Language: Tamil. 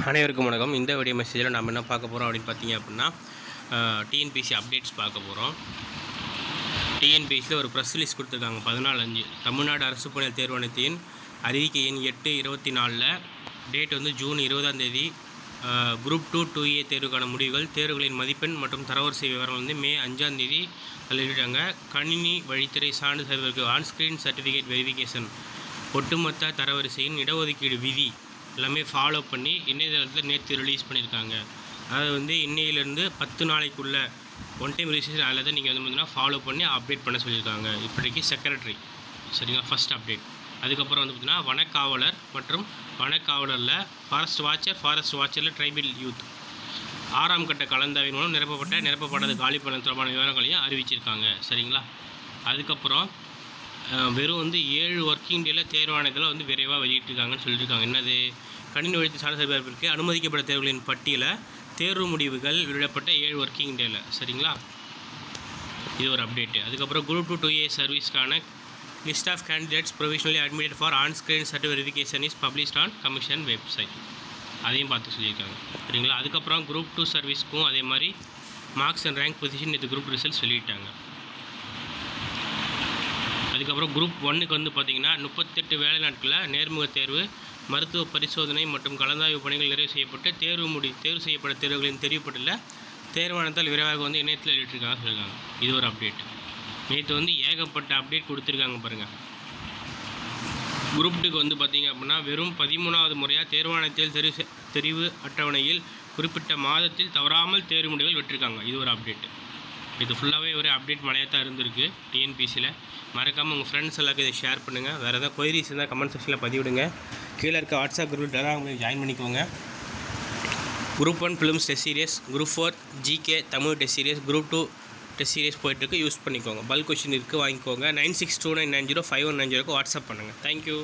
அனைவருக்கும் வணக்கம். இந்த வீடியோ மெசேஜில் நம்ம என்ன பார்க்க போகிறோம் அப்படின்னு பார்த்தீங்க அப்படின்னா டிஎன்பிசி அப்டேட்ஸ் பார்க்க போகிறோம். டிஎன்பிசியில் ஒரு ப்ரெஸ் ரிலீஸ் கொடுத்துருக்காங்க 14/5. தமிழ்நாடு அரசு பணியாளர் தேர்வாணையத்தின் அறிவிக்கை எண் 8/24 டேட் வந்து ஜூன் 20 குரூப் 2 2A தேர்வுக்கான முடிவுகள், தேர்வுகளின் மதிப்பெண் மற்றும் தரவரிசை விவரங்கள் வந்து மே 5 வெளியிட்டாங்க. கணினி வழித்துறை சான்று சர்வருக்கு ஆன்ஸ்க்ரீன் சர்டிஃபிகேட் வெரிஃபிகேஷன், ஒட்டுமொத்த தரவரிசையின் இடஒதுக்கீடு விதி எல்லாமே ஃபாலோ பண்ணி இணையதளத்தில் நேற்று ரிலீஸ் பண்ணியிருக்காங்க. அதாவது வந்து இன்னையிலேருந்து 10 நாளைக்குள்ளே ஒன் டைம் ரிஜிஸ்ட்ரேஷன் அதில் தான் நீங்கள் வந்து பார்த்தீங்கன்னா ஃபாலோ பண்ணி அப்டேட் பண்ண சொல்லியிருக்காங்க. இப்போதைக்கு செக்ரட்டரி சரிங்களா, ஃபஸ்ட் அப்டேட். அதுக்கப்புறம் வந்து பார்த்திங்கன்னா வனக்காவலர் மற்றும் வனக்காவலரில் ஃபாரஸ்ட் வாட்சரில் ட்ரைபல் யூத் 6ஆம் கட்ட கலந்தாய்வின் மூலம் நிரப்பப்படாத காலி பணம் தொடர்பான விவரங்களையும் அறிவிச்சிருக்காங்க. சரிங்களா. அதுக்கப்புறம் வெறும் வந்து 7 ஒர்க்கிங் டேயில் தேர்வாணையத்தில் வந்து விரைவாக வெளியிட்டிருக்காங்கன்னு சொல்லியிருக்காங்க. என்னது, கணினி வழி சான்று சரிபார்ப்பிற்கு அனுமதிக்கப்பட்ட தேர்வுகளின் பட்டியலை தேர்வு முடிவுகள் வெளியிடப்பட்ட 7 ஒர்க்கிங் டேயில். சரிங்களா, இது ஒரு அப்டேட்டு. அதுக்கப்புறம் குரூப் 2 2A சர்வீஸ்க்கான list of candidates provisionally admitted for onscreen certificate verification is published on commission website. அதையும் பார்த்து சொல்லியிருக்காங்க. சரிங்களா. அதுக்கப்புறம் குரூப் 2 சர்வீஸ்க்கும் அதே மாதிரி மார்க்ஸ் அண்ட் ரேங்க் பொசிஷன் இது குரூப் ரிசல்ட்ஸ் வெளியிட்டாங்க. அதுக்கப்புறம் குரூப் 1க்கு வந்து பார்த்திங்கன்னா 38 வேலை நாட்களில் நேர்முக தேர்வு, மருத்துவ பரிசோதனை மற்றும் கலந்தாய்வு பணிகள் நிறைவு செய்யப்பட்டு தேர்வு செய்யப்பட்ட தேர்வுகளின் தெரிவிப்பட்டில் தேர்வாணையத்தால் விரைவாக வந்து இணையத்தில் வெளியிட்டிருக்காங்க சொல்லியிருக்காங்க. இது ஒரு அப்டேட். நேற்று வந்து ஏகப்பட்ட அப்டேட் கொடுத்துருக்காங்க பாருங்கள். குரூப் 2க்கு வந்து பார்த்திங்க அப்படின்னா வெறும் 13வது முறையாக தேர்வாணையத்தில் தெரிவு அட்டவணையில் குறிப்பிட்ட மாதத்தில் தவறாமல் தேர்வு முடிவுகள் விட்டிருக்காங்க. இது ஒரு அப்டேட். இது ஃபுல்லாகவே ஒரு அப்டேட் மழையாக தான் இருந்திருக்கு டிஎன்பிசியில். மறக்காமல் உங்கள் ஃப்ரெண்ட்ஸ் எல்லாருக்கும் இதை ஷேர் பண்ணுங்கள். வேறு எதாவது கொயரிஸ் இருந்தால் கமெண்ட் செக்ஷனில் பதிவிடுங்க. கீழே இருக்க வாட்ஸ்அப் குரூப் டெலிகிராம் ஜாயின் பண்ணிக்கோங்க. Group 1 films test serious, group 4 GK Tamil test serious, group 2 test serious போய்ட்டுருக்கு. யூஸ் பண்ணிக்கோங்க. பல்க் கொஸ்டின் இருக்குது, வாங்கிக்கோங்க. 9629905190 வாட்ஸ்அப் பண்ணுங்கள். தேங்க்யூ.